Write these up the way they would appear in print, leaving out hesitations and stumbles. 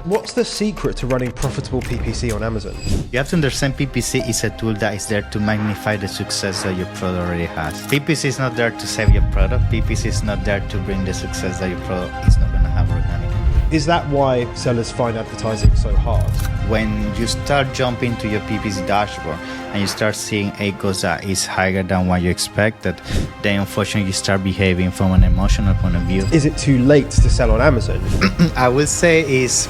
What's the secret to running profitable PPC on Amazon? You have to understand PPC is a tool that is there to magnify the success that your product already has. PPC is not there to save your product. PPC is not there to bring the success that your product is not going to have organically. Is that why sellers find advertising so hard? When you start jumping to your PPC dashboard and you start seeing ACOS that is higher than what you expected, then unfortunately you start behaving from an emotional point of view. Is it too late to sell on Amazon? I would say is...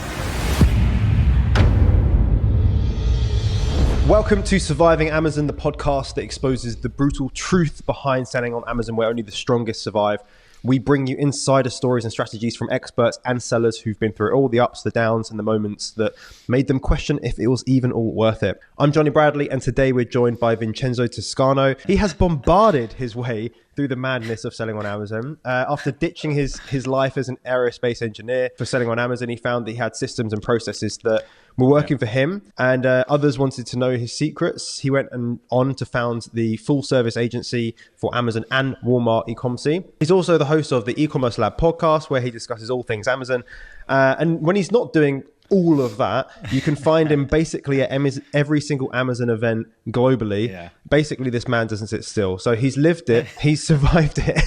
Welcome to Surviving Amazon, the podcast that exposes the brutal truth behind selling on Amazon, where only the strongest survive. We bring you insider stories and strategies from experts and sellers who've been through all the ups, the downs, and the moments that made them question if it was even all worth it. I'm Jonny Bradley, and today we're joined by Vincenzo Toscano. He has bombarded his way through the madness of selling on Amazon. After ditching his life as an aerospace engineer for selling on Amazon, he found that he had systems and processes that were working for him, and others wanted to know his secrets. He went on to found the full service agency for Amazon and Walmart e-commerce. He's also the host of the E-commerce Lab podcast, where he discusses all things Amazon. And when he's not doing all of that, you can find him basically at every single Amazon event globally. Yeah. Basically, this man doesn't sit still. So he's lived it, he's survived it,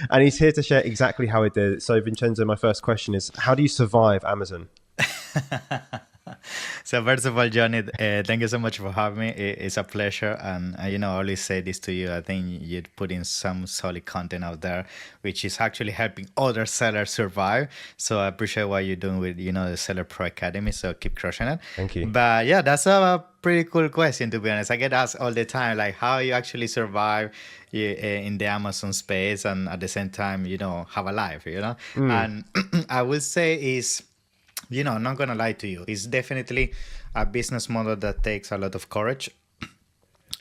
and he's here to share exactly how he did it. So Vincenzo, my first question is, how do you survive Amazon? So first of all, Jonny, thank you so much for having me. It's a pleasure. And, I always say this to you. I think you're putting some solid content out there, which is actually helping other sellers survive. So I appreciate what you're doing with, the Seller Pro Academy. So keep crushing it. Thank you. But yeah, that's a pretty cool question, to be honest. I get asked all the time, like how you actually survive in the Amazon space and at the same time, have a life, And I would say is... I'm not going to lie to you. It's definitely a business model that takes a lot of courage.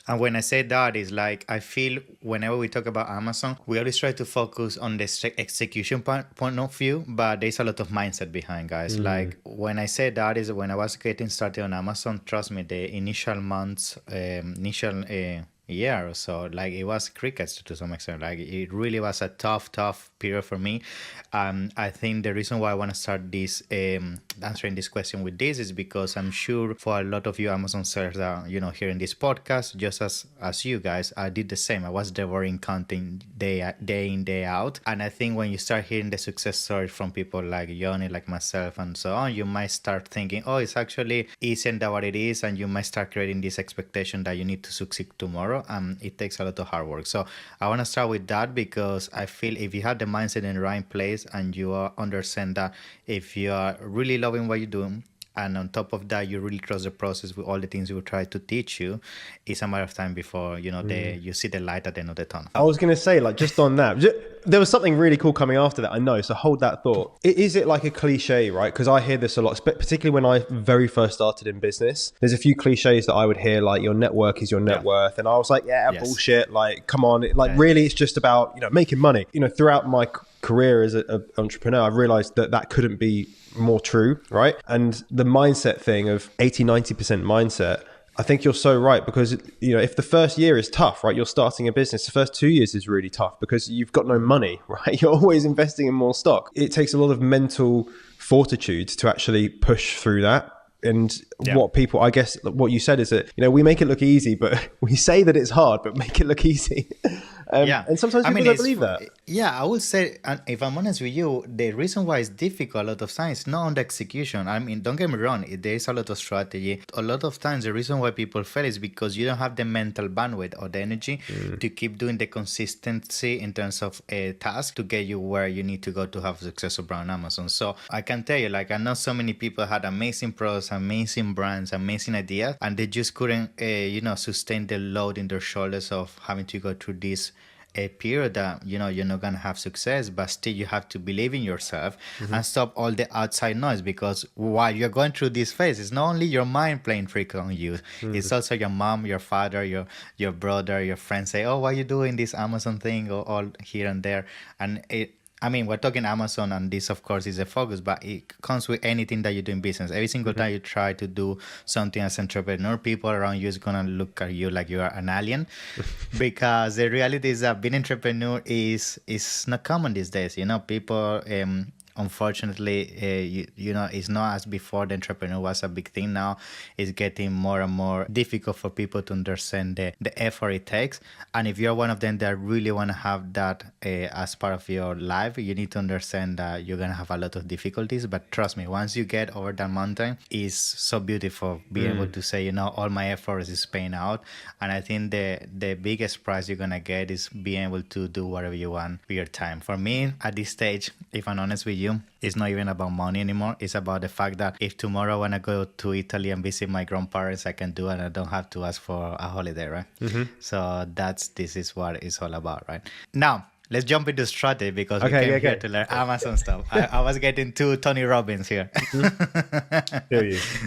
And when I say that, is like, I feel whenever we talk about Amazon, we always try to focus on the execution point of view, but there's a lot of mindset behind, guys. Like when I say that is when I was getting started on Amazon, trust me, the initial months, year or so, like it was crickets to some extent. Like it really was a tough period for me. I think the reason why I want to start this answering this question with this is because I'm sure for a lot of you Amazon sellers that hearing this podcast, just as you guys, I did the same. I was devouring content day in, day out. And I think when you start hearing the success stories from people like Jonny, like myself and so on, you might start thinking, oh, it's actually easier than what it is, and you might start creating this expectation that you need to succeed tomorrow. It takes a lot of hard work. So I want to start with that because I feel if you have the mindset in the right place and you understand that if you are really loving what you're doing, and on top of that, you really trust the process with all the things we will try to teach you, it's a matter of time before, you see the light at the end of the tunnel. I was going to say, like, just on that, there was something really cool coming after that, I know. So hold that thought. Is it like a cliche, right? Because I hear this a lot, particularly when I very first started in business. There's a few cliches that I would hear, like your network is your net worth. And I was like, yes. Bullshit. Like, come on. Really, it's just about, making money. Throughout my career as an entrepreneur, I've realized that couldn't be more true, right? And the mindset thing of 80-90% mindset, I think you're so right, because if the first year is tough, right, you're starting a business, the first 2 years is really tough because you've got no money, right? You're always investing in more stock. It takes a lot of mental fortitude to actually push through that. And what people, I guess what you said is that, we make it look easy, but we say that it's hard, but make it look easy. And sometimes people don't believe that. Yeah, I would say, and if I'm honest with you, the reason why it's difficult a lot of times is not on the execution. I mean, don't get me wrong, there is a lot of strategy. A lot of times the reason why people fail is because you don't have the mental bandwidth or the energy to keep doing the consistency in terms of a task to get you where you need to go to have successful brand on Amazon. So I can tell you, like, I know so many people had amazing products, amazing brands, amazing ideas, and they just couldn't, sustain the load in their shoulders of having to go through this a period that you're not gonna have success, but still you have to believe in yourself and stop all the outside noise, because while you're going through this phase, it's not only your mind playing trick on you, it's also your mom, your father, your brother, your friends say, oh, why are you doing this Amazon thing, or all here and there. And we're talking Amazon, and this, of course, is a focus, but it comes with anything that you do in business. Every single time you try to do something as an entrepreneur, people around you is going to look at you like you are an alien, because the reality is that being an entrepreneur is not common these days. People unfortunately, it's not as before. The entrepreneur was a big thing. Now it's getting more and more difficult for people to understand the effort it takes. And if you're one of them that really want to have that as part of your life, you need to understand that you're going to have a lot of difficulties. But trust me, once you get over that mountain, it's so beautiful being able to say, all my effort is paying out. And I think the biggest prize you're going to get is being able to do whatever you want with your time. For me, at this stage, if I'm honest with you, it's not even about money anymore. It's about the fact that if tomorrow I want to go to Italy and visit my grandparents, I can do it and I don't have to ask for a holiday, right? So this is what it's all about, right? Now, let's jump into strategy because we came here to learn Amazon stuff. I was getting too Tony Robbins here.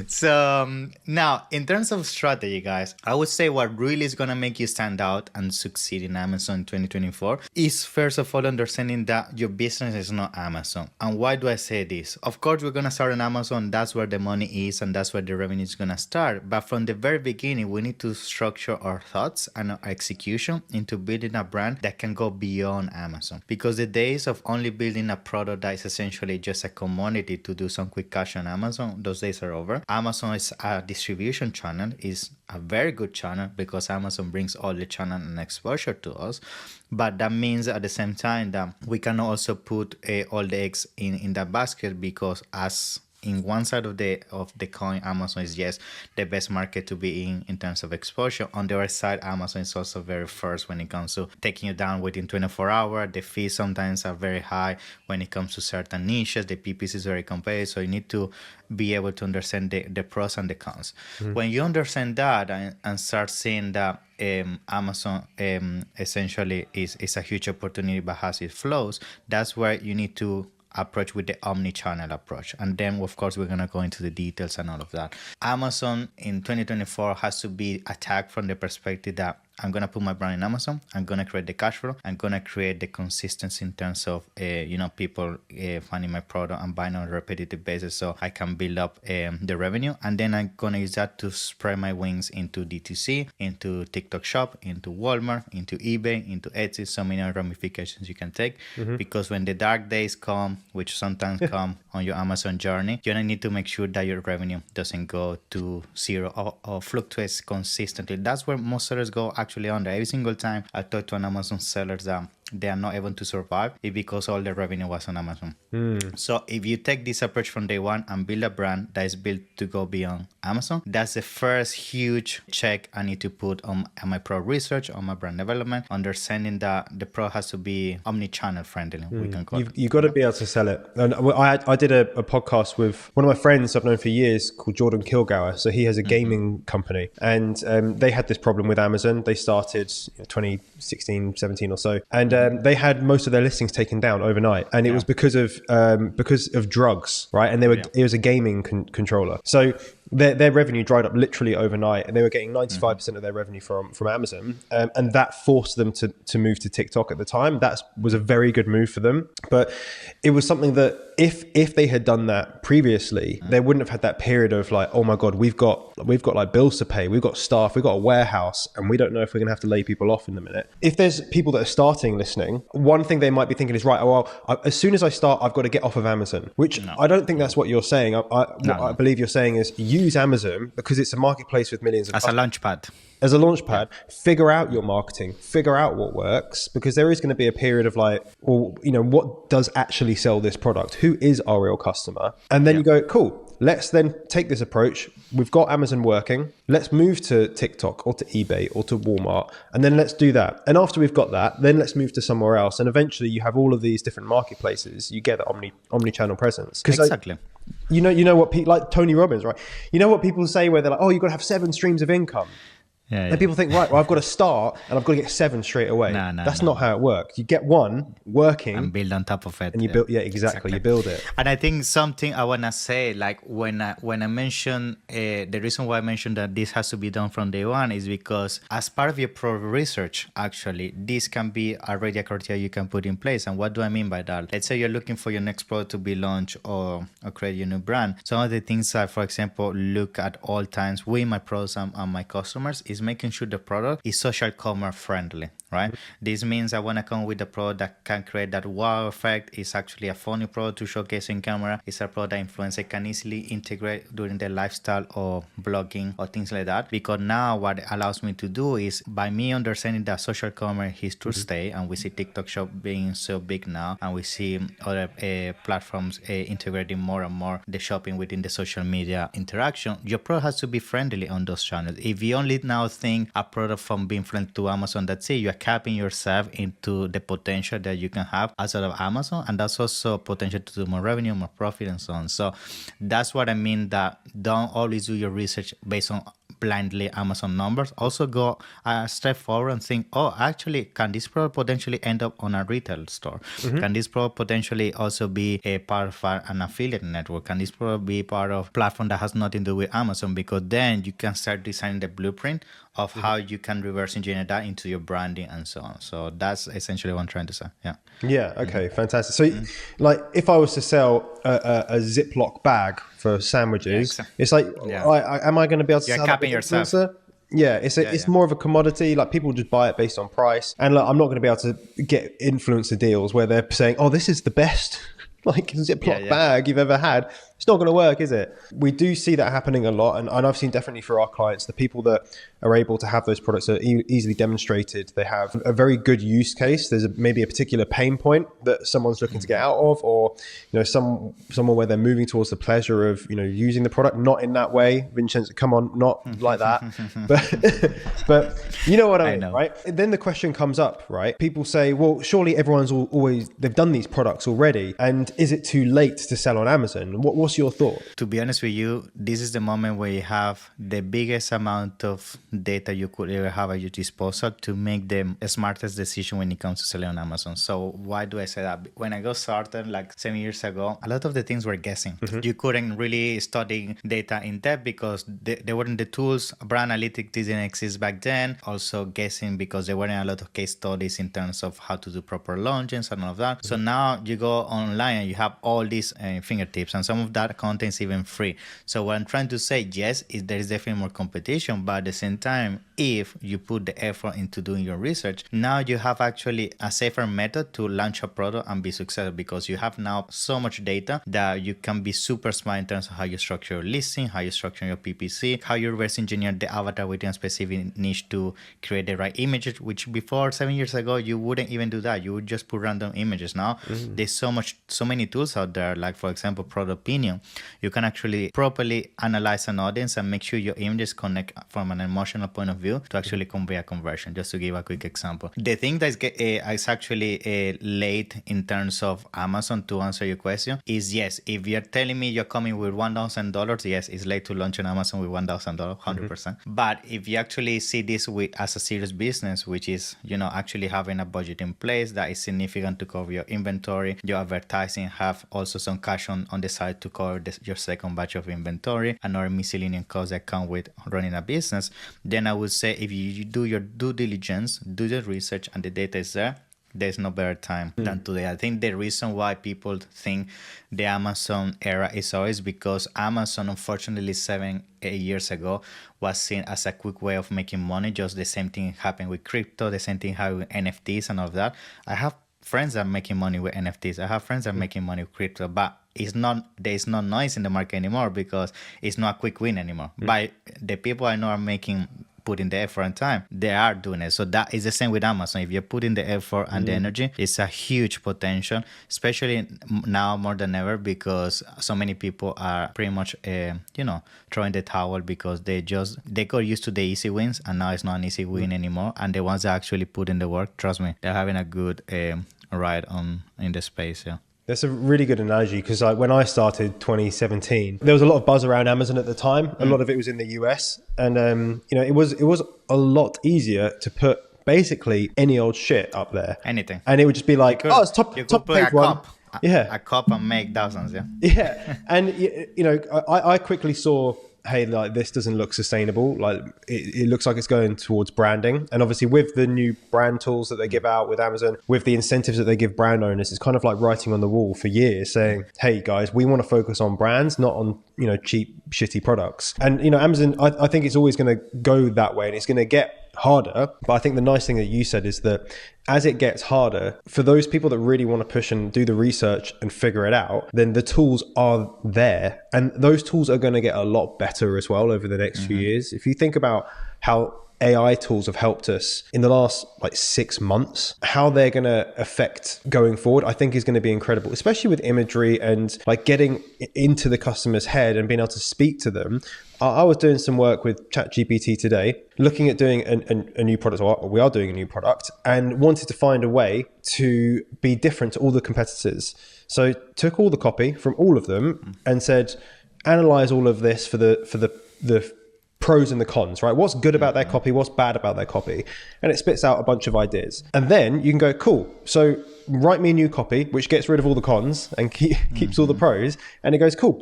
So now, in terms of strategy, guys, I would say what really is going to make you stand out and succeed in Amazon in 2024 is, first of all, understanding that your business is not Amazon. And why do I say this? Of course, we're going to start on Amazon. That's where the money is and that's where the revenue is going to start. But from the very beginning, we need to structure our thoughts and our execution into building a brand that can go beyond Amazon, because the days of only building a product that is essentially just a commodity to do some quick cash on Amazon, those days are over. Amazon is a distribution channel, is a very good channel because Amazon brings all the channel and exposure to us. But that means at the same time that we can also put all the eggs in that basket, because as in one side of the coin, Amazon is the best market to be in terms of exposure. On the other side, Amazon is also very first when it comes to taking you down within 24 hours. The fees sometimes are very high when it comes to certain niches. The PPC is very competitive, so you need to be able to understand the pros and the cons. When you understand that and start seeing that Amazon essentially is a huge opportunity but has its flaws, that's where you need to approach with the omni-channel approach. And then, of course, we're going to go into the details and all of that. Amazon in 2024 has to be attacked from the perspective that I'm going to put my brand in Amazon. I'm going to create the cash flow. I'm going to create the consistency in terms of, people finding my product and buying on a repetitive basis so I can build up the revenue. And then I'm going to use that to spread my wings into DTC, into TikTok Shop, into Walmart, into eBay, into Etsy. So many ramifications you can take. Because when the dark days come, which sometimes come on your Amazon journey, you're going to need to make sure that your revenue doesn't go to zero or fluctuates consistently. That's where most sellers go actually under. Every single time I talk to an Amazon sellers that they are not able to survive, it's because all the revenue was on Amazon. So if you take this approach from day one and build a brand that is built to go beyond Amazon, that's the first huge check I need to put on my product research, on my brand development, understanding that the product has to be omni-channel friendly. We can call it. You've got to be able to sell it. And I did a podcast with one of my friends I've known for years called Jordan Kilgour. So he has a gaming company, and they had this problem with Amazon. They started 2016, 17 or so, and they had most of their listings taken down overnight, and it was because of drugs, right? And it was a gaming controller. So their revenue dried up literally overnight, and they were getting 95% of their revenue from Amazon, and that forced them to move to TikTok at the time. That was a very good move for them, but it was something that if they had done that previously, they wouldn't have had that period of like, oh my god, we've got like bills to pay, we've got staff, we've got a warehouse, and we don't know if we're gonna have to lay people off in a minute. If there's people that are starting listening, one thing they might be thinking is, right, as soon as I start, I've got to get off of Amazon, which I don't think that's what you're saying. What I believe you're saying is use Amazon because it's a marketplace with millions of customers. As a launch pad, figure out your marketing, figure out what works, because there is going to be a period of like, well, what does actually sell this product? Who is our real customer? And then you go, cool, let's then take this approach. We've got Amazon working. Let's move to TikTok or to eBay or to Walmart, and then let's do that. And after we've got that, then let's move to somewhere else. And eventually you have all of these different marketplaces. You get the omni-channel presence. Exactly. You know what people like Tony Robbins, right? You know what people say where they're like, oh, you've got to have 7 streams of income. And people think, right, well, I've got to start and I've got to get 7 straight away. That's not how it works. You get one working and build on top of it. And you build, exactly. You build it. And I think something I want to say, like when I mentioned, the reason why I mentioned that this has to be done from day one is because as part of your product research, actually, this can be already a criteria you can put in place. And what do I mean by that? Let's say you're looking for your next product to be launched or create your new brand. Some of the things I, for example, look at all times with my products and my customers is making sure the product is social commerce friendly. right? This means I want to come with a product that can create that wow effect. It's actually a funny product to showcase in camera. It's a product that influencer can easily integrate during their lifestyle or blogging or things like that. Because now what it allows me to do is, by me understanding that social commerce is to stay, and we see TikTok Shop being so big now, and we see other platforms integrating more and more the shopping within the social media interaction, your product has to be friendly on those channels. If you only now think a product from being friendly to Amazon, that's it, you're capping yourself into the potential that you can have outside of Amazon, and that's also potential to do more revenue, more profit, and so on. So that's what I mean, that don't always do your research based on blindly Amazon numbers. Also go a step forward and think, oh, actually, can this product potentially end up on a retail store? Can this product potentially also be a part of an affiliate network? Can this product be part of a platform that has nothing to do with Amazon? Because then you can start designing the blueprint of how you can reverse engineer that into your branding and so on. So that's essentially what I'm trying to say. Yeah. Okay. Fantastic. So, like, if I was to sell a Ziploc bag for sandwiches, it's like, am I going to be able to sell that yourself? Yeah, it's more of a commodity. Like, people just buy it based on price, and like, I'm not going to be able to get influencer deals where they're saying, "Oh, this is the best like Ziploc bag you've ever had." It's not going to work, is it? We do see that happening a lot, and I've seen definitely for our clients, the people that are able to have those products are easily demonstrated. They have a very good use case. There's maybe a particular pain point that someone's looking to get out of, or someone where they're moving towards the pleasure of using the product. Not in that way, Vincenzo. Come on, not like that. but you know what I mean, right? Then the question comes up, right? People say, well, surely everyone's they've done these products already, and is it too late to sell on Amazon? What's your thought? To be honest with you, this is the moment where you have the biggest amount of data you could ever have at your disposal to make the smartest decision when it comes to selling on Amazon. So why do I say that? When I got started like 7 years ago, a lot of the things were guessing. You couldn't really study data in depth because there weren't the tools. Brand analytics didn't exist back then. Also guessing because there weren't a lot of case studies in terms of how to do proper launches and all of that. So now you go online and you have all these fingertips, and some of that content is even free. So what I'm trying to say, yes, there is definitely more competition, but at the same time, if you put the effort into doing your research, now you have actually a safer method to launch a product and be successful, because you have now so much data that you can be super smart in terms of how you structure your listing, how you structure your PPC, how you reverse engineer the avatar within a specific niche to create the right images, which before 7 years ago, you wouldn't even do that. You would just put random images. Now, there's so many tools out there, like for example, Product Opinion. You can actually properly analyze an audience and make sure your images connect from an emotional point of view to actually convey a conversion. Just to give a quick example. The thing that is actually late in terms of Amazon, to answer your question, is yes, if you're telling me you're coming with $1,000, yes, it's late to launch on Amazon with $1,000, 100%. But if you actually see this as a serious business, which is, actually having a budget in place that is significant to cover your inventory, your advertising, have also some cash on the side to cover your second batch of inventory and other miscellaneous costs that come with running a business, then I would say if you do your due diligence, do the research, and the data is there, there's no better time than today. I think the reason why people think the Amazon era is always because Amazon, unfortunately, 7-8 years ago, was seen as a quick way of making money. Just the same thing happened with crypto, the same thing happened with NFTs and all of that. I have friends that are making money with NFTs. I have friends that are making money with crypto, but there's no noise in the market anymore because it's not a quick win anymore. But the people I know are putting the effort and time, they are doing it. So that is the same with Amazon. If you're putting the effort and the energy, it's a huge potential, especially now more than ever, because so many people are pretty much, throwing the towel because they got used to the easy wins, and now it's not an easy win anymore. And the ones that actually put in the work, trust me, they're having a good ride in the space. Yeah. That's a really good analogy, because when I started 2017, there was a lot of buzz around Amazon at the time. A lot of it was in the US, and it was a lot easier to put basically any old shit up there, anything, and it would just be like, it's top page one. A cup and make thousands. Yeah, and I quickly saw, hey, like, this doesn't look sustainable. Like, it looks like it's going towards branding. And obviously with the new brand tools that they give out with Amazon, with the incentives that they give brand owners, it's kind of like writing on the wall for years saying, hey guys, we want to focus on brands, not on, cheap, shitty products. And, Amazon, I think it's always going to go that way, and it's going to get harder. But I think the nice thing that you said is that as it gets harder, for those people that really want to push and do the research and figure it out, then the tools are there. And those tools are going to get a lot better as well over the next few years. If you think about how AI tools have helped us in the last 6 months, how they're going to affect going forward, I think is going to be incredible, especially with imagery and getting into the customer's head and being able to speak to them. I was doing some work with ChatGPT today, looking at doing a new product, or we are doing a new product, and wanted to find a way to be different to all the competitors. So took all the copy from all of them and said, analyze all of this for the pros and the cons, right? What's good about their copy? What's bad about their copy? And it spits out a bunch of ideas. And then you can go, cool. So write me a new copy, which gets rid of all the cons and keeps all the pros. And it goes, cool.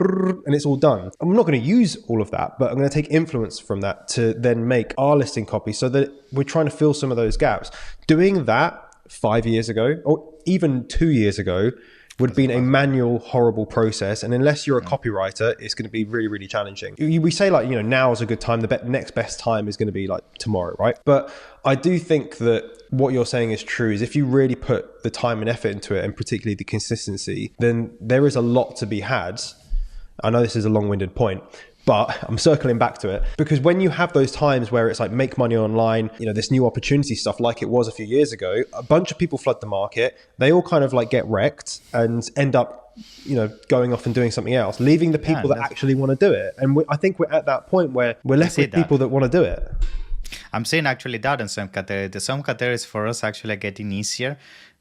And it's all done. I'm not going to use all of that, but I'm going to take influence from that to then make our listing copy so that we're trying to fill some of those gaps. Doing that 5 years ago, or even 2 years ago, would have been a manual, horrible process. And unless you're a copywriter, it's going to be really, really challenging. We say now is a good time. The next best time is going to be tomorrow, right? But I do think that what you're saying is true, is if you really put the time and effort into it, and particularly the consistency, then there is a lot to be had. I know this is a long-winded point, but I'm circling back to it, because when you have those times where it's make money online, this new opportunity stuff like it was a few years ago, a bunch of people flood the market. They all kind of get wrecked and end up, going off and doing something else, leaving the people that actually want to do it. And I think we're at that point where we're left with people that want to do it. I'm saying actually that in some categories. Some categories for us actually are getting easier,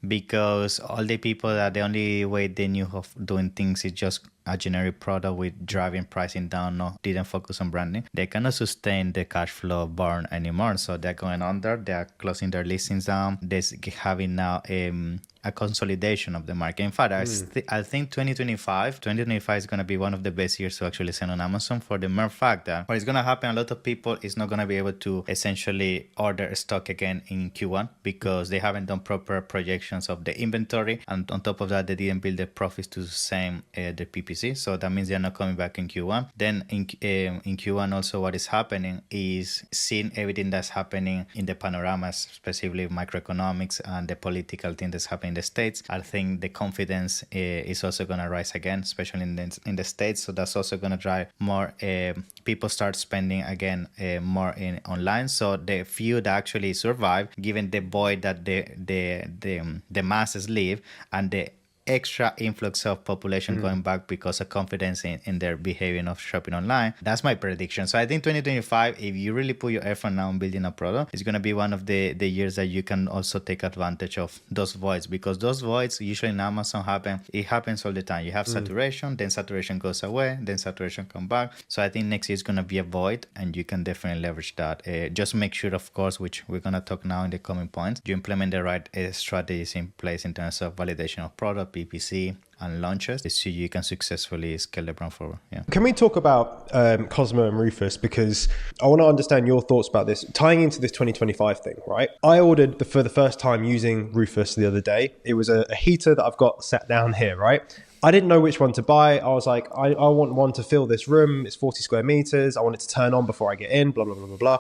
because all the people that the only way they knew of doing things is just a generic product with driving pricing down, didn't focus on branding. They cannot sustain the cash flow burn anymore. So they're going under, they're closing their listings down. They're having now a consolidation of the market. In fact, I think 2025 is going to be one of the best years to actually sell on Amazon, for the mere fact that what is going to happen, a lot of people is not going to be able to essentially order stock again in Q1 because they haven't done proper projections of the inventory. And on top of that, they didn't build the profits to the same the PPC. So that means they're not coming back in Q1. Then in Q1 also, what is happening is seeing everything that's happening in the panorama, specifically macroeconomics and the political thing that's happening in the States. I think the confidence is also going to rise again, especially in the States. So that's also going to drive more people start spending again more in online. So the few that actually survive, given the void that the masses leave, and the extra influx of population going back because of confidence in their behavior of shopping online. That's my prediction. So I think 2025, if you really put your effort now on building a product, it's going to be one of the years that you can also take advantage of those voids, because those voids usually in Amazon it happens all the time. You have saturation, then saturation goes away, then saturation come back. So I think next year is going to be a void, and you can definitely leverage that. Just make sure, of course, which we're going to talk now in the coming points, you implement the right strategies in place in terms of validation of product, PPC, and launches, so you can successfully scale the brand forward. Yeah. Can we talk about Cosmo and Rufus? Because I want to understand your thoughts about this, tying into this 2025 thing, right? I ordered for the first time using Rufus the other day. It was a heater that I've got set down here, right? I didn't know which one to buy. I was like, I want one to fill this room. It's 40 square meters. I want it to turn on before I get in, blah, blah, blah, blah, blah.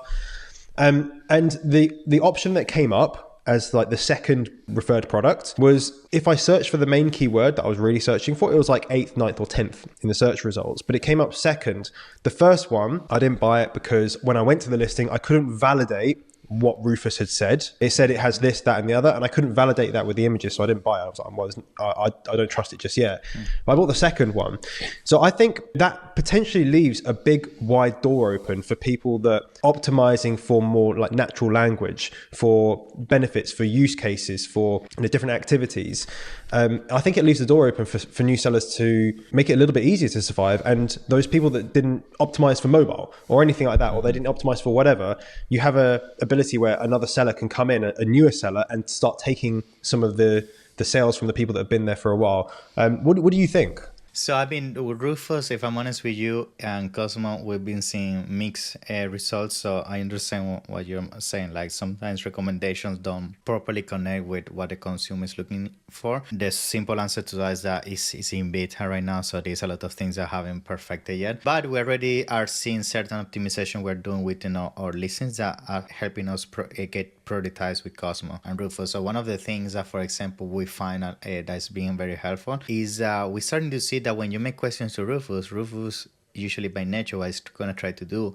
And the option that came up as the second referred product was, if I searched for the main keyword that I was really searching for, it was 8th, 9th or 10th in the search results, but it came up second. The first one, I didn't buy it because when I went to the listing, I couldn't validate what Rufus had said. It said it has this, that, and the other, and I couldn't validate that with the images, so I didn't buy it. I was like, I don't trust it just yet. But I bought the second one. So I think that potentially leaves a big wide door open for people that optimizing for more natural language, for benefits, for use cases, for different activities. I think it leaves the door open for new sellers to make it a little bit easier to survive. And those people that didn't optimize for mobile or anything like that, or they didn't optimize for whatever, you have a ability where another seller can come in, a newer seller, and start taking some of the sales from the people that have been there for a while. What do you think? So I've been with Rufus, if I'm honest with you, and Cosmo, we've been seeing mixed results. So I understand what you're saying. Like sometimes recommendations don't properly connect with what the consumer is looking for. The simple answer to that is that it's in beta right now. So there's a lot of things that haven't perfected yet. But we already are seeing certain optimization we're doing within our listings that are helping us get prioritized with Cosmo and Rufus. So one of the things that, for example, we find that's being very helpful is we're starting to see that when you make questions to Rufus usually by nature what it's going to try to do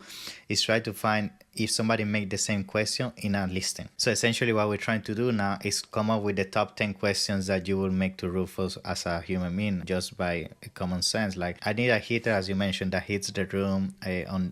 is try to find if somebody make the same question in a listing. So essentially what we're trying to do now is come up with the top 10 questions that you will make to Rufus as a human being just by common sense. Like, I need a heater, as you mentioned, that heats the room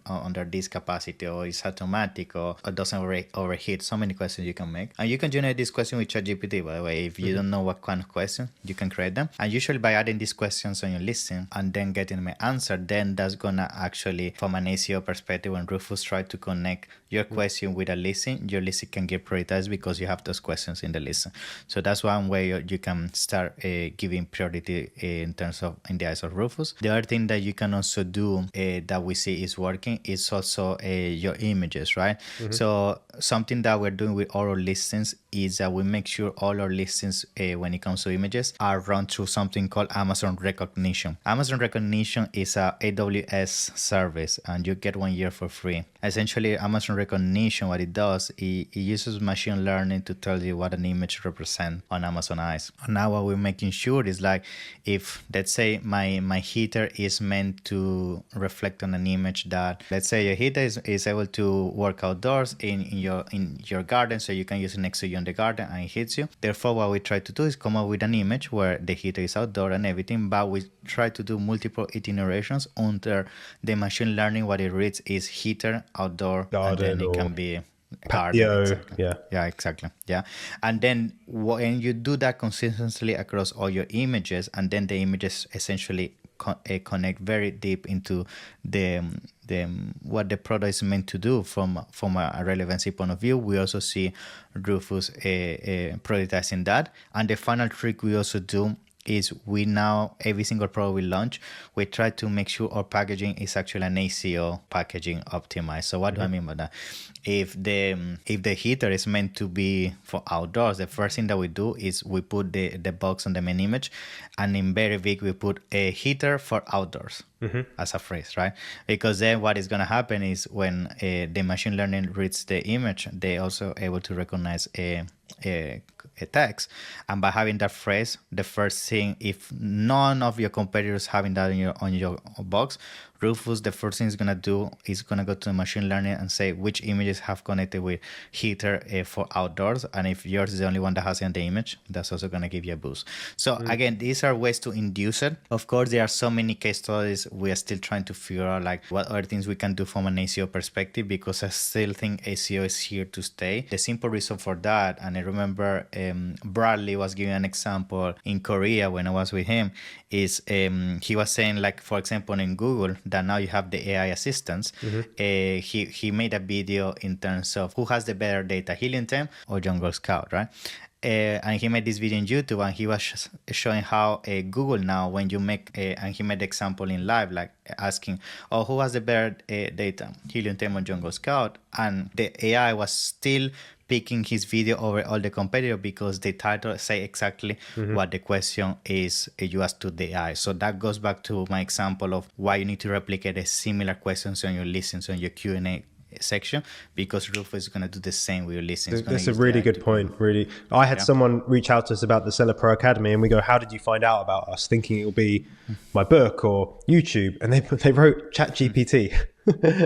under this capacity, or is automatic, or doesn't overheat. So many questions you can make. And you can generate this question with ChatGPT, by the way. If you don't know what kind of question, you can create them. And usually by adding these questions on your listing and then getting my answer, then that's gonna actually, from an SEO perspective, when Rufus try to connect your question with a listing, your listing can get prioritized because you have those questions in the listing. So that's one way you can start giving priority in the eyes of Rufus. The other thing that you can also do that we see is working is also your images, right? So something that we're doing with all our listings is that we make sure all our listings when it comes to images are run through something called Amazon Recognition. Amazon Recognition is a AWS service and you get 1 year for free. Essentially, Amazon Recognition, what it does, it uses machine learning to tell you what an image represents on Amazon eyes. Now what we're making sure is like, if let's say my heater is meant to reflect on an image that, let's say your heater is able to work outdoors in your garden, so you can use it next to you in the garden and it hits you. Therefore, what we try to do is come up with an image where the heater is outdoor and everything, but we try to do multiple iterations until the machine learning, what it reads is heater, outdoor, garden, and then it can be patio. Exactly. Yeah, exactly. Yeah. And then when you do that consistently across all your images, and then the images essentially connect very deep into the what the product is meant to do from a relevancy point of view, we also see Rufus prioritizing that. And the final trick we also do is we now, every single product we launch, we try to make sure our packaging is actually an ACO packaging optimized. So what do I mean by that? If the heater is meant to be for outdoors, the first thing that we do is we put the box on the main image, and in very big we put a heater for outdoors as a phrase, right? Because then what is going to happen is when the machine learning reads the image, they also able to recognize a text, and by having that phrase, the first thing, if none of your competitors having that on your box, Rufus, the first thing is gonna do is gonna go to the machine learning and say which images have connected with heater for outdoors, and if yours is the only one that has in the image, that's also gonna give you a boost. So again, these are ways to induce it. Of course, there are so many case studies. We are still trying to figure out like what other things we can do from an SEO perspective, because I still think SEO is here to stay. The simple reason for that, and I remember Bradley was giving an example in Korea when I was with him, is he was saying, like, for example, in Google, that now you have the AI assistants. He made a video in terms of who has the better data, Helium 10 or Jungle Scout, right? And he made this video on YouTube, and he was showing how Google now, when you make and he made the example in live, like asking, oh, who has the better data, Helium 10 or Jungle Scout? And the AI was still picking his video over all the competitors because the title say exactly what the question is you asked to the AI. So that goes back to my example of why you need to replicate a similar questions on your listings, on your Q&A section, because Rufus is going to do the same with your listings. That's a really good point. Really, I had someone reach out to us about the Seller Pro Academy, and we go, how did you find out about us? Thinking it will be my book or YouTube, and they wrote ChatGPT.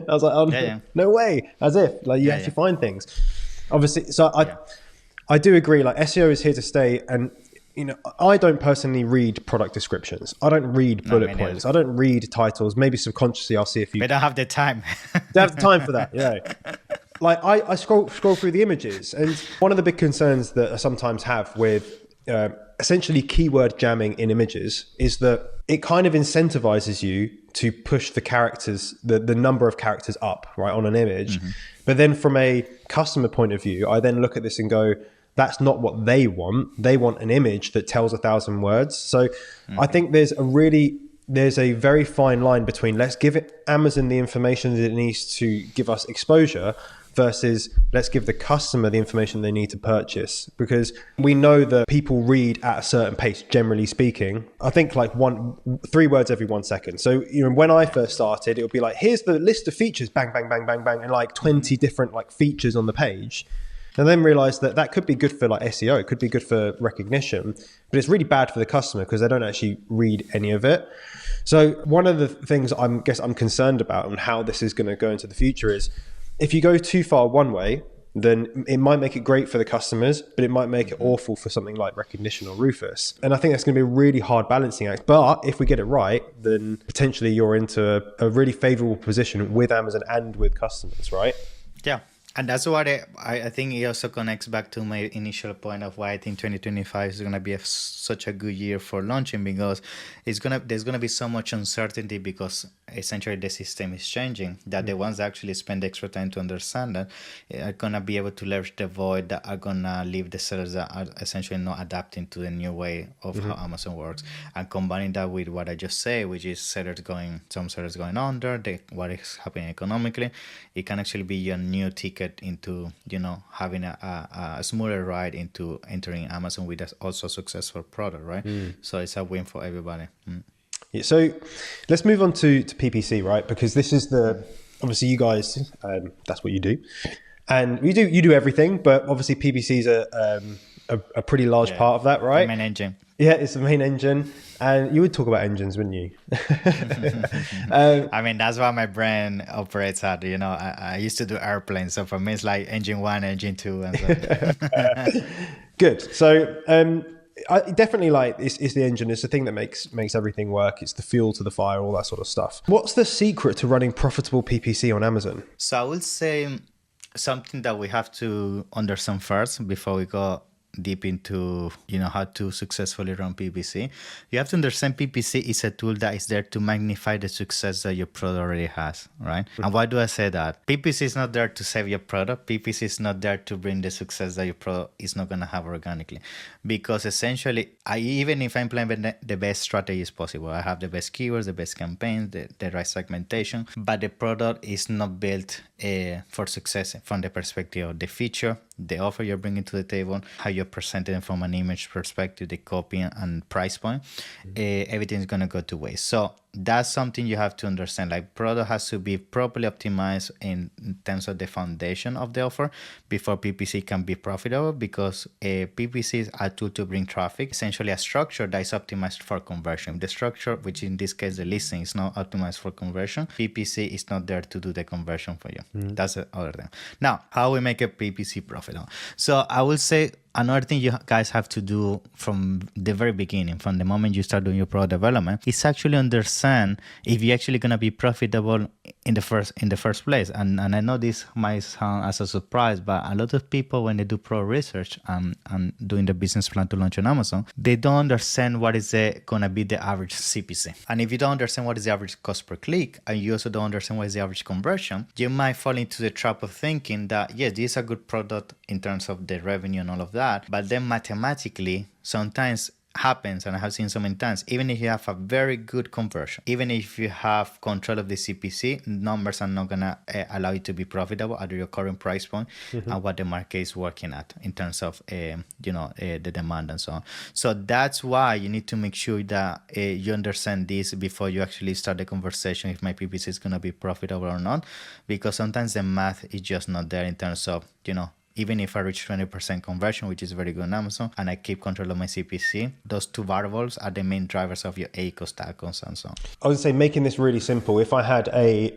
I was like, oh, no way, as if like you actually find things. Obviously, so I do agree, like SEO is here to stay, and you know, I don't personally read product descriptions. I don't read bullet points. I don't read titles. Maybe subconsciously I'll see if you... They don't have the time. They have the time for that, Like I scroll through the images, and one of the big concerns that I sometimes have with essentially keyword jamming in images is that it kind of incentivizes you to push the characters, the number of characters up, right, on an image. But then from a customer point of view, I then look at this and go, that's not what they want. They want an image that tells 1,000 words. So I think there's a really there's a very fine line between let's give Amazon the information that it needs to give us exposure versus let's give the customer the information they need to purchase, because we know that people read at a certain pace, generally speaking. I think like 3 words every 1 second. So, when I first started, it would be like, here's the list of features, bang, bang, bang, bang, bang, and like 20 different like features on the page. And then realize that could be good for like SEO, it could be good for recognition, but it's really bad for the customer because they don't actually read any of it. So one of the things I'm concerned about and how this is going to go into the future is, if you go too far one way, then it might make it great for the customers, but it might make it awful for something like recognition or Rufus. And I think that's going to be a really hard balancing act. But if we get it right, then potentially you're into a really favorable position with Amazon and with customers, right? Yeah. And that's what I think it also connects back to my initial point of why I think 2025 is going to be such a good year for launching, because there's going to be so much uncertainty, because essentially the system is changing, that the ones that actually spend extra time to understand that are going to be able to leverage the void, that are going to leave the sellers that are essentially not adapting to the new way of how Amazon works, and combining that with what I just said, which is some sellers going under, what is happening economically. It can actually be a new ticket into having a smoother ride into entering Amazon with also a successful product, right? So it's a win for everybody. Yeah, so let's move on to PPC, right? Because this is obviously you guys, that's what you do, and you do everything, but obviously PPC is a pretty large part of that, right? The main engine. Yeah, it's the main engine. And you would talk about engines, wouldn't you? I mean, that's what my brain operates at. I used to do airplanes. So for me, it's like engine 1, engine 2. And so. Good. So I definitely like it's the engine. It's the thing that makes everything work. It's the fuel to the fire, all that sort of stuff. What's the secret to running profitable PPC on Amazon? So I would say something that we have to understand first before we go deep into how to successfully run PPC. You have to understand PPC is a tool that is there to magnify the success that your product already has, right? And why do I say that? PPC is not there to save your product. PPC is not there to bring the success that your product is not going to have organically, because essentially even if I implement the best strategies possible, I have the best keywords, the best campaigns, the right segmentation, but the product is not built for success from the perspective of the feature, the offer you're bringing to the table, how you're presenting it from an image perspective, the copy and price point, everything's going to go to waste. So that's something you have to understand. Like, product has to be properly optimized in terms of the foundation of the offer before PPC can be profitable, because PPC is a tool to bring traffic, essentially a structure that is optimized for conversion. The structure, which in this case the listing, is not optimized for conversion. PPC is not there to do the conversion for you. That's the other thing. Now, how we make a PPC profitable? So I will say another thing you guys have to do from the very beginning, from the moment you start doing your product development, is actually understand if you're actually going to be profitable in the first place. And I know this might sound as a surprise, but a lot of people, when they do pro research and doing the business plan to launch on Amazon, they don't understand what is going to be the average CPC. And if you don't understand what is the average cost per click, and you also don't understand what is the average conversion, you might fall into the trap of thinking that, yes, this is a good product in terms of the revenue and all of that, but then mathematically sometimes happens, and I have seen so many times, even if you have a very good conversion, even if you have control of the CPC, numbers are not gonna allow you to be profitable at your current price point and what the market is working at in terms of the demand and so on. So that's why you need to make sure that you understand this before you actually start the conversation if my PPC is gonna be profitable or not, because sometimes the math is just not there in terms of even if I reach 20% conversion, which is very good on Amazon, and I keep control of my CPC, those two variables are the main drivers of your ACOS, TACOS, and so on. I would say, making this really simple, if I had a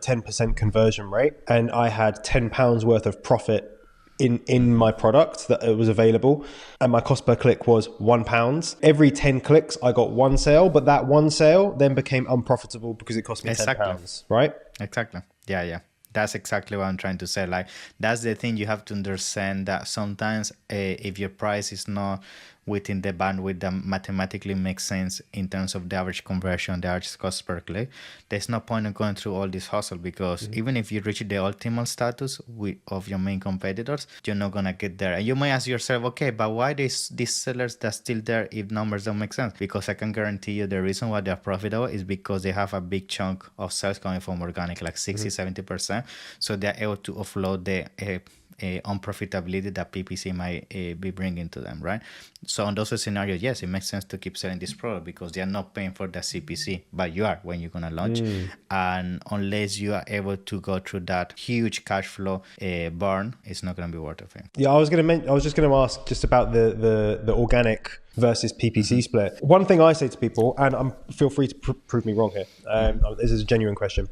10% conversion rate and I had £10 worth of profit in my product that it was available, and my cost per click was £1, every 10 clicks I got one sale, but that one sale then became unprofitable because it cost me £10, right? Exactly. Yeah. That's exactly what I'm trying to say. Like, that's the thing, you have to understand that sometimes if your price is not within the bandwidth that mathematically makes sense in terms of the average conversion, the average cost per click, there's no point in going through all this hustle, because even if you reach the optimal status of your main competitors, you're not gonna get there. And you may ask yourself, okay, but why these sellers that's still there if numbers don't make sense? Because I can guarantee you the reason why they're profitable is because they have a big chunk of sales coming from organic, like 60-70%. So they're able to offload the unprofitability that PPC might be bringing to them, right? So on those scenarios, yes, it makes sense to keep selling this product because they are not paying for the CPC, but you are when you're gonna launch. And unless you are able to go through that huge cash flow burn, it's not gonna be worth it. Yeah, I was just gonna ask just about the organic versus PPC split. One thing I say to people, and feel free to prove me wrong here. This is a genuine question.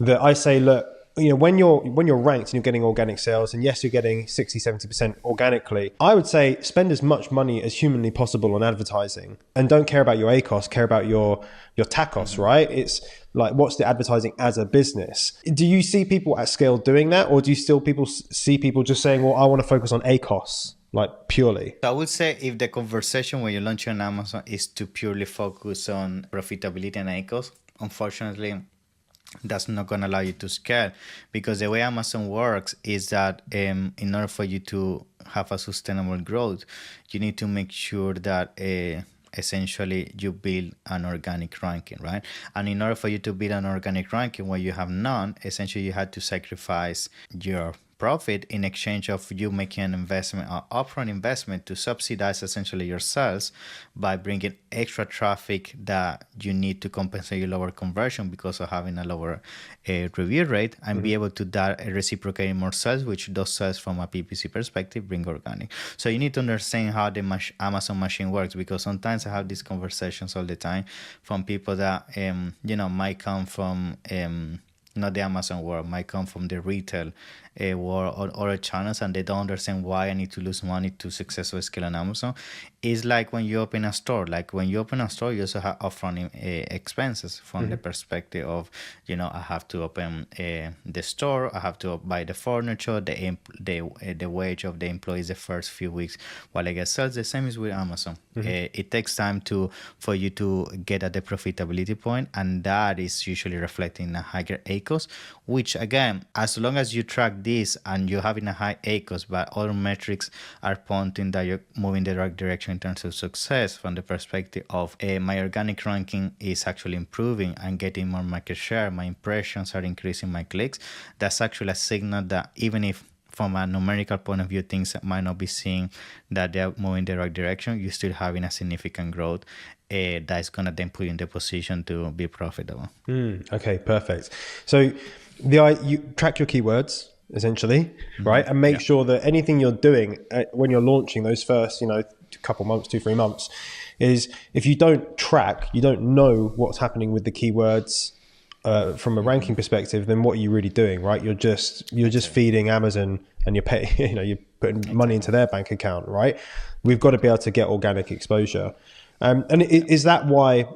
That I say, look, you know, when you're ranked and you're getting organic sales, and yes, you're getting 60-70% organically, I would say spend as much money as humanly possible on advertising, and don't care about your ACOS, care about your TACOS, right? It's like, what's the advertising as a business? Do you see people at scale doing that, or do you still see people just saying, well, I want to focus on ACOS? Like purely? I would say if the conversation when you launch on Amazon is to purely focus on profitability and ACOS, unfortunately, that's not going to allow you to scale, because the way Amazon works is that in order for you to have a sustainable growth, you need to make sure that essentially you build an organic ranking, right? And in order for you to build an organic ranking where you have none, essentially you had to sacrifice your profit in exchange of you making an investment or upfront investment to subsidize essentially your sales by bringing extra traffic that you need to compensate your lower conversion because of having a lower review rate, and be able to reciprocate more sales, which those sales from a PPC perspective bring organic. So you need to understand how the Amazon machine works, because sometimes I have these conversations all the time from people that might come from not the Amazon world, might come from the retail world or other channels, and they don't understand why I need to lose money to successfully scale on Amazon. It's like when you open a store. Like when you open a store, you also have upfront expenses from the perspective of, I have to open the store, I have to buy the furniture, the wage of the employees the first few weeks while I get sales. The same is with Amazon. It takes time for you to get at the profitability point, and that is usually reflecting a higher ACOS, which again, as long as you track this and you're having a high ACOS, but other metrics are pointing that you're moving the right direction in terms of success from the perspective of my organic ranking is actually improving and getting more market share, my impressions are increasing, my clicks, that's actually a signal that even if from a numerical point of view, things might not be seeing that they're moving the right direction, you're still having a significant growth that's going to then put you in the position to be profitable. Okay, perfect. So you track your keywords, essentially, right? And make sure that anything you're doing when you're launching those first, couple months, 2-3 months, is if you don't track, you don't know what's happening with the keywords from a ranking perspective, then what are you really doing, right? You're just feeding Amazon, and you're paying, you're putting money into their bank account, right? We've got to be able to get organic exposure. And is that why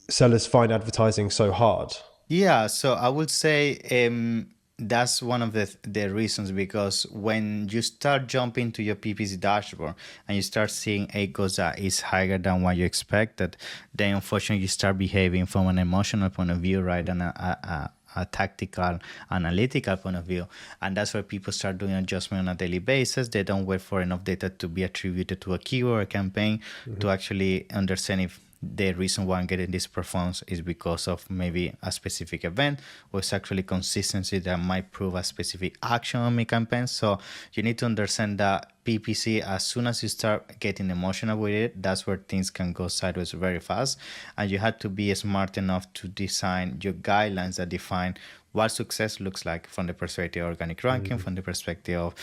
sellers find advertising so hard? Yeah, so I would say that's one of the reasons, because when you start jumping to your PPC dashboard and you start seeing ACOS that is higher than what you expected, then unfortunately you start behaving from an emotional point of view, right, and a tactical, analytical point of view. And that's where people start doing adjustment on a daily basis. They don't wait for enough data to be attributed to a keyword or a campaign to actually understand if the reason why I'm getting this performance is because of maybe a specific event, or it's actually consistency that might prove a specific action on my campaign. So you need to understand that PPC, as soon as you start getting emotional with it, that's where things can go sideways very fast. And you have to be smart enough to design your guidelines that define what success looks like from the perspective of organic ranking, from the perspective of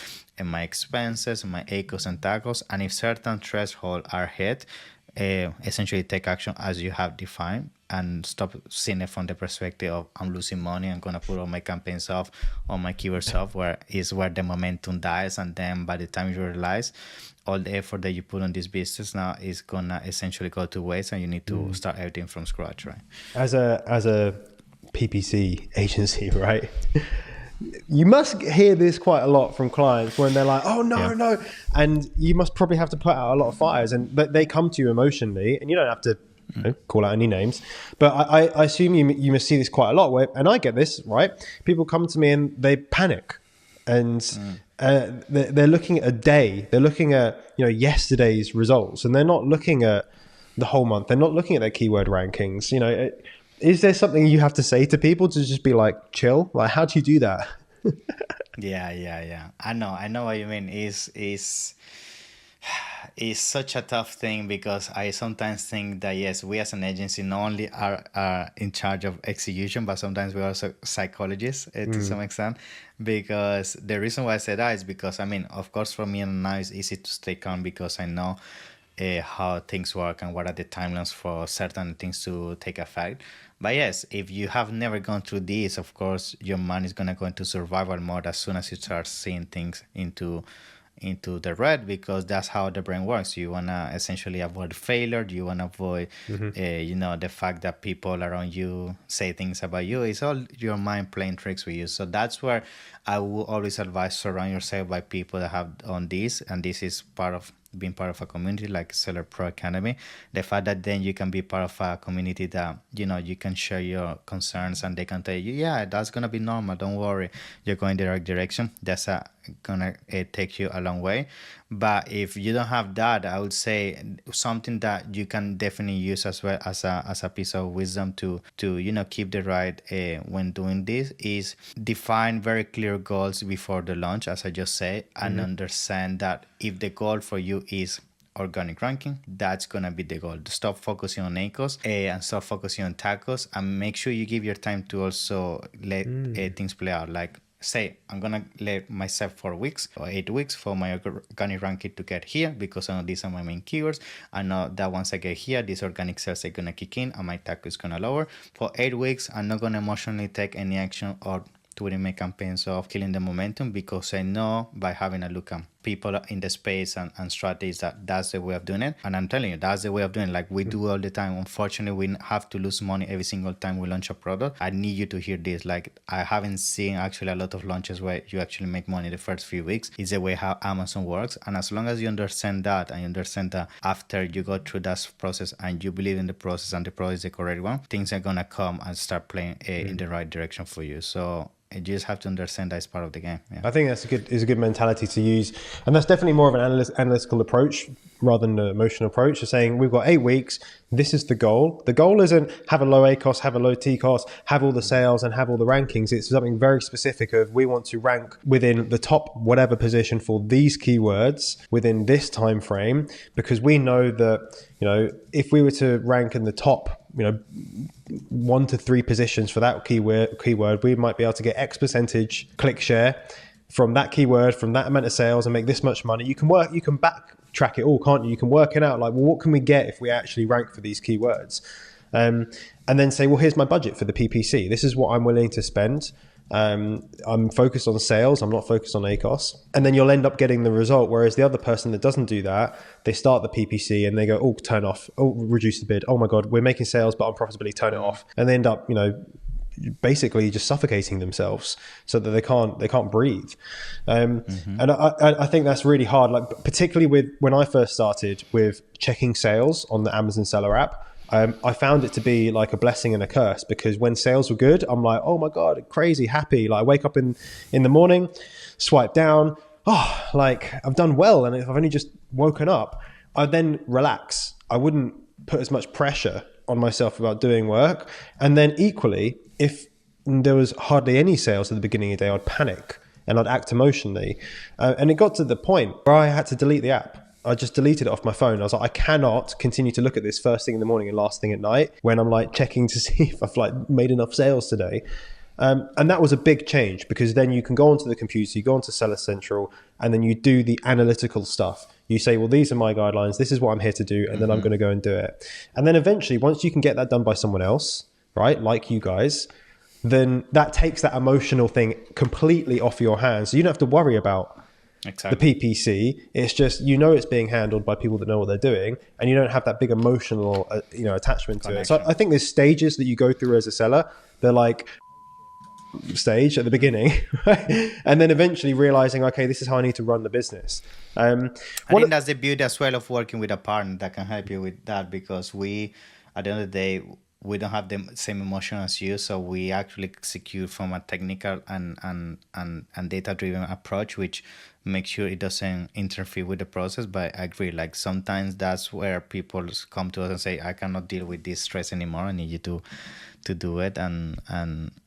my expenses, my ACOS and TACOS. And if certain thresholds are hit, essentially take action as you have defined, and stop seeing it from the perspective of I'm losing money, I'm going to put all my campaigns off, all my keywords off, where the momentum dies. And then by the time you realize all the effort that you put on this business now is going to essentially go to waste, and you need to start everything from scratch, right? As a PPC agency, right? You must hear this quite a lot from clients when they're like, oh, no. And you must probably have to put out a lot of fires, and they come to you emotionally, and you don't have to call out any names. But I assume you must see this quite a lot. And I get this, right? People come to me and they panic, and they're looking at a day. They're looking at yesterday's results, and they're not looking at the whole month. They're not looking at their keyword rankings. Is there something you have to say to people to just be like, chill? Like, how do you do that? Yeah. I know what you mean. Is such a tough thing, because I sometimes think that, yes, we as an agency not only are in charge of execution, but sometimes we're also psychologists to some extent. Because the reason why I say that is because, I mean, of course, for me and now it's easy to stay calm because I know how things work and what are the timelines for certain things to take effect. But yes, if you have never gone through this, of course, your mind is going to go into survival mode as soon as you start seeing things into the red, because that's how the brain works. You want to essentially avoid failure. You want to avoid, the fact that people around you say things about you. It's all your mind playing tricks with you. So that's where I will always advise, surround yourself by people that have done this. And this is part of being part of a community like Seller Pro Academy. The fact that then you can be part of a community that, you can share your concerns and they can tell you, yeah, that's going to be normal. Don't worry. You're going the right direction. That's going to take you a long way. But if you don't have that, I would say something that you can definitely use as well as a piece of wisdom to keep the right when doing this is define very clear goals before the launch, as I just said, and understand that if the goal for you is organic ranking, that's gonna be the goal. Stop focusing on ACOS and start focusing on tacos, and make sure you give your time to also let things play out. Like, say, I'm gonna let myself 4 weeks or 8 weeks for my organic ranking to get here, because I know these are my main keywords. I know that once I get here, these organic sales are gonna kick in and my taco is gonna lower. For 8 weeks, I'm not gonna emotionally take any action or to make campaigns of killing the momentum, because I know by having a look at people in the space and strategies that's the way of doing it. And I'm telling you, that's the way of doing it. Like we do all the time. Unfortunately, we have to lose money every single time we launch a product. I need you to hear this. Like, I haven't seen actually a lot of launches where you actually make money the first few weeks. It's the way how Amazon works. And as long as you understand that, and you understand that after you go through that process and you believe in the process and the process is the correct one, things are gonna come and start playing in the right direction for you. So you just have to understand that it's part of the game. Yeah. I think that's a good mentality to use, and that's definitely more of an analytical approach rather than an emotional approach. Of saying we've got 8 weeks, this is the goal. The goal isn't have a low ACOS, have a low TCOS, have all the sales, and have all the rankings. It's something very specific of we want to rank within the top whatever position for these keywords within this time frame, because we know that if we were to rank in the top 1 to 3 positions for that keyword, we might be able to get X percentage click share from that keyword, from that amount of sales, and make this much money. You can backtrack it all, can't you? You can work it out, like, well, what can we get if we actually rank for these keywords? And then say, well, here's my budget for the PPC. This is what I'm willing to spend. I'm focused on sales. I'm not focused on ACOS. And then you'll end up getting the result. Whereas the other person that doesn't do that, they start the PPC and they go, oh, turn off. Oh, reduce the bid. Oh my God, we're making sales, but unprofitably, turn it off. And they end up, basically just suffocating themselves so that they can't breathe. And I think that's really hard. Like, particularly with when I first started with checking sales on the Amazon Seller app, I found it to be like a blessing and a curse, because when sales were good, I'm like, oh my God, crazy happy. Like, I wake up in the morning, swipe down, like I've done well. And if I've only just woken up, I'd then relax. I wouldn't put as much pressure on myself about doing work. And then equally, if there was hardly any sales at the beginning of the day, I'd panic and I'd act emotionally. And it got to the point where I had to delete the app. I just deleted it off my phone. I was like, I cannot continue to look at this first thing in the morning and last thing at night when I'm like checking to see if I've like made enough sales today. And that was a big change, because then you can go onto the computer, you go onto Seller Central, and then you do the analytical stuff. You say, well, these are my guidelines. This is what I'm here to do. And then I'm going to go and do it. And then eventually, once you can get that done by someone else, right, like you guys, then that takes that emotional thing completely off your hands. So you don't have to worry about the PPC. It's just, it's being handled by people that know what they're doing, and you don't have that big emotional, attachment to it. So I think there's stages that you go through as a seller. They're like, stage at the beginning, right? And then eventually realizing, okay, this is how I need to run the business. I think that's the beauty as well of working with a partner that can help you with that, because we, at the end of the day, we don't have the same emotion as you, so we actually execute from a technical and data driven approach, which makes sure it doesn't interfere with the process. But I agree, like sometimes that's where people come to us and say, I cannot deal with this stress anymore, I need you to do it, and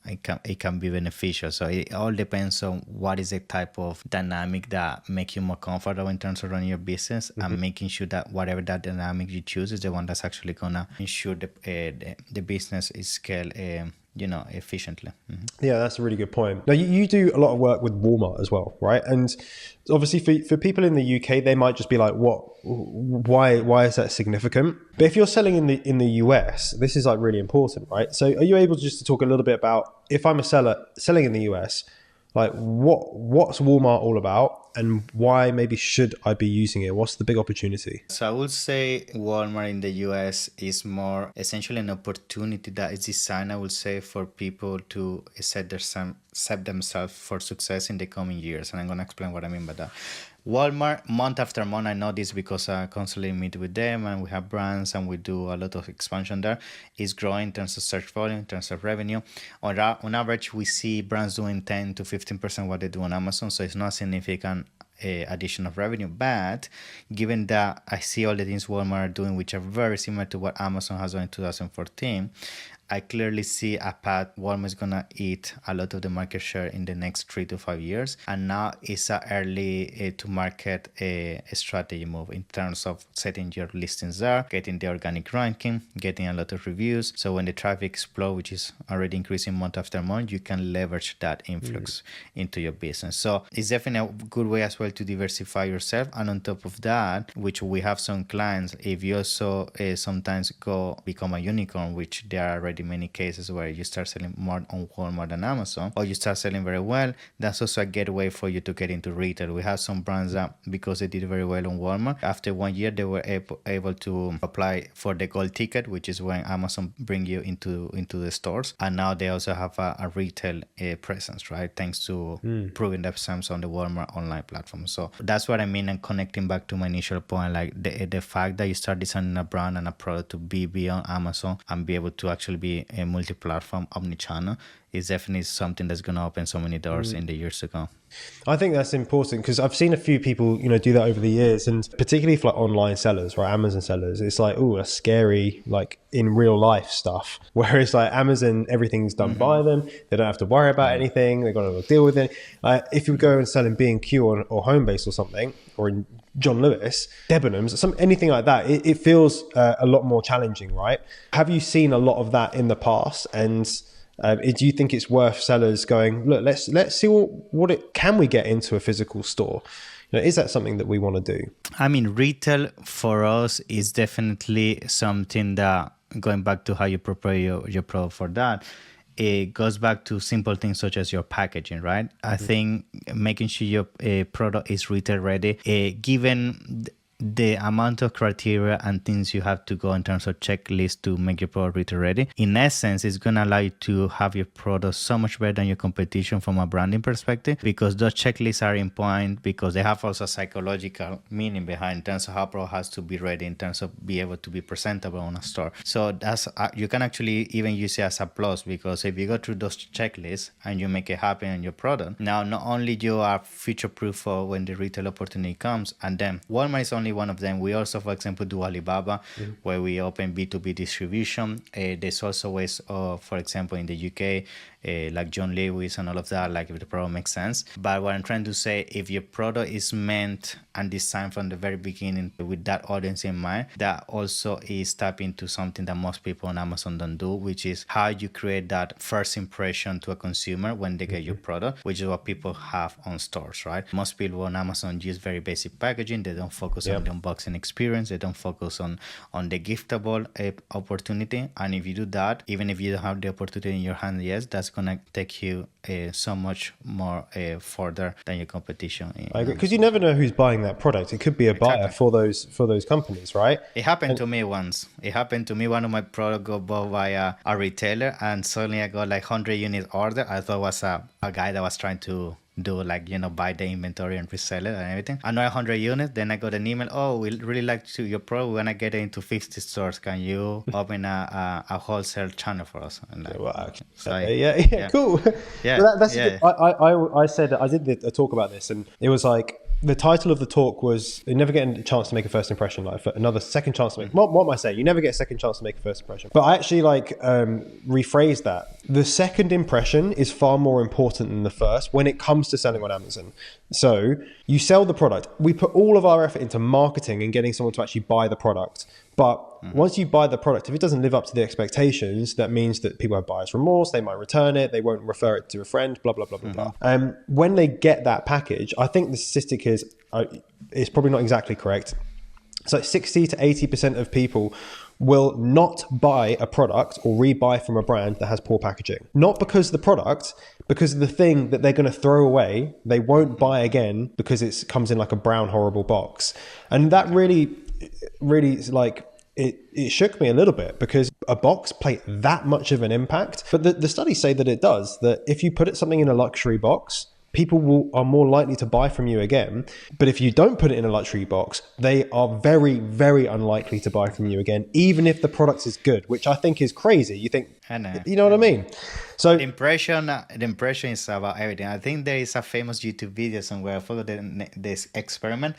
it can be beneficial. So it all depends on what is the type of dynamic that make you more comfortable in terms of running your business, and making sure that whatever that dynamic you choose is the one that's actually gonna ensure the business is scaled efficiently. Yeah, that's a really good point. Now, you do a lot of work with Walmart as well, right? And obviously for people in the UK, they might just be like, why is that significant? But if you're selling in the US, this is like really important, right? So are you able just to talk a little bit about, if I'm a seller selling in the US, like what's Walmart all about, and why maybe should I be using it? What's the big opportunity? So I would say Walmart in the US is more essentially an opportunity that is designed, I would say, for people to set themselves for success in the coming years. And I'm going to explain what I mean by that. Walmart, month after month, I know this because I constantly meet with them and we have brands and we do a lot of expansion there, is growing in terms of search volume, in terms of revenue. On average, we see brands doing 10 to 15% what they do on Amazon. So it's not a significant addition of revenue. But given that I see all the things Walmart are doing, which are very similar to what Amazon has done in 2014, I clearly see a path. Walmart is gonna eat a lot of the market share in the next 3 to 5 years, and now it's an early to market a strategy move in terms of setting your listings there, getting the organic ranking, getting a lot of reviews. So when the traffic explodes, which is already increasing month after month, you can leverage that influx into your business. So it's definitely a good way as well to diversify yourself. And on top of that, which we have some clients, if you also sometimes become a unicorn, which there are already many cases where you start selling more on Walmart than Amazon, or you start selling very well, that's also a gateway for you to get into retail. We have some brands that, because they did very well on Walmart, after 1 year they were able to apply for the gold ticket, which is when Amazon bring you into the stores, and now they also have a retail presence, right, thanks to proving themselves on the Walmart online platform. So that's what I mean, and connecting back to my initial point, like the fact that you start designing a brand and a product to be beyond Amazon and be able to actually be a multi-platform omni-channel is definitely something that's going to open so many doors in the years to come. I think that's important because I've seen a few people, do that over the years, and particularly for like online sellers, right? Amazon sellers, it's like, a scary, like in real life stuff. Whereas like Amazon, everything's done by them. They don't have to worry about anything. They've got to deal with it. If you go and sell in B&Q or Homebase or something, or in John Lewis, Debenhams, anything like that, it feels a lot more challenging, right? Have you seen a lot of that in the past? And do you think it's worth sellers going, look, let's see can we get into a physical store? Is that something that we want to do? I mean, retail for us is definitely something that, going back to how you prepare your product for that, it goes back to simple things such as your packaging, right? I think making sure your product is retail ready, given the amount of criteria and things you have to go in terms of checklist to make your product retail ready, in essence, it's going to allow you to have your product so much better than your competition from a branding perspective, because those checklists are in point, because they have also psychological meaning behind in terms of how product has to be ready, in terms of be able to be presentable on a store. So that's you can actually even use it as a plus, because if you go through those checklists and you make it happen in your product, now not only you are future proof for when the retail opportunity comes, and then Walmart is only one of them. We also, for example, do Alibaba, where we open B2B distribution. There's also ways, for example, in the UK, like John Lewis and all of that, like if the product makes sense. But what I'm trying to say, if your product is meant and designed from the very beginning with that audience in mind, that also is tap into something that most people on Amazon don't do, which is how you create that first impression to a consumer when they get your product, which is what people have on stores, right? Most people on Amazon use very basic packaging. They don't focus on the unboxing experience. They don't focus on the giftable opportunity. And if you do that, even if you don't have the opportunity in your hand, yes, that's gonna take you so much more further than your competition. I agree, because you never know who's buying that product. It could be a buyer for those companies, right? It happened to me once. It happened to me. One of my products got bought by a retailer, and suddenly I got like 100 unit order. I thought it was a guy that was trying to do like, buy the inventory and resell it and everything. I know 100 units. Then I got an email. Oh, we really like your product. We want to get it into 50 stores. Can you open a wholesale channel for us? And like, wow. so yeah, cool. Yeah, so that's I said I did a talk about this, and it was like, the title of the talk was, you never get a chance to make a first impression, like another second chance to make, what am I saying? You never get a second chance to make a first impression. But I actually rephrased that. The second impression is far more important than the first when it comes to selling on Amazon. So you sell the product. We put all of our effort into marketing and getting someone to actually buy the product. But once you buy the product, if it doesn't live up to the expectations, that means that people have buyer's remorse, they might return it, they won't refer it to a friend, blah, blah, blah, blah, blah. When they get that package, I think the statistic is probably not exactly correct. So 60 to 80% of people will not buy a product or rebuy from a brand that has poor packaging. Not because of the product, because of the thing that they're going to throw away. They won't buy again because it comes in like a brown, horrible box. And that really like, it shook me a little bit, because a box play that much of an impact. But the studies say that it does, that if you put something in a luxury box, people are more likely to buy from you again. But if you don't put it in a luxury box, they are very, very unlikely to buy from you again, even if the product is good, which I think is crazy. You think, you know what I mean? So the impression is about everything. I think there is a famous YouTube video somewhere. I followed this experiment.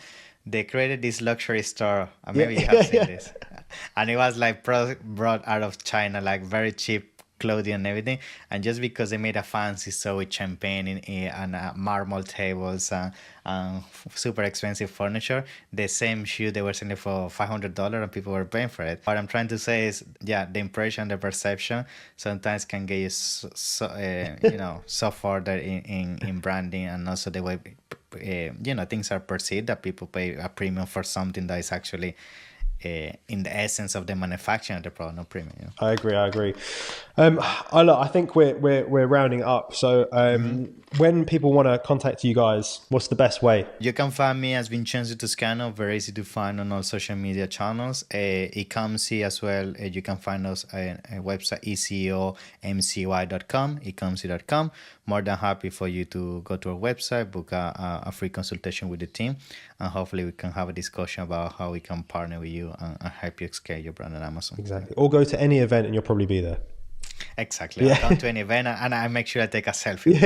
They created this luxury store. Maybe you have seen this. And it was like brought out of China, like very cheap clothing and everything. And just because they made a fancy store with champagne and marble tables and super expensive furniture, the same shoe they were selling for $500 and people were paying for it. What I'm trying to say is, the impression, the perception sometimes can get you so further in branding, and also the way things are perceived, that people pay a premium for something that is actually in the essence of the manufacturing of the product, no premium. I agree. I think we're rounding up. So when people want to contact you guys, what's the best way? You can find me as Vincenzo Toscano, very easy to find on all social media channels. Ecomcy as well. You can find us at website ecomcy.com, ecomcy.com. More than happy for you to go to our website, book a free consultation with the team, and hopefully we can have a discussion about how we can partner with you and help you scale your brand on Amazon. Exactly. Or go to any event and you'll probably be there. Exactly. Yeah. I come to an event and I make sure I take a selfie.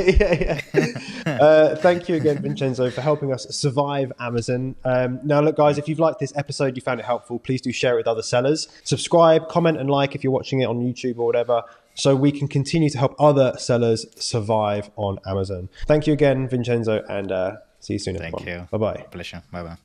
Thank you again, Vincenzo, for helping us survive Amazon. Now, look, guys, if you've liked this episode, you found it helpful, please do share it with other sellers. Subscribe, comment, and like if you're watching it on YouTube or whatever, so we can continue to help other sellers survive on Amazon. Thank you again, Vincenzo, and see you soon. Thank you. Bye-bye. Pleasure. Bye-bye.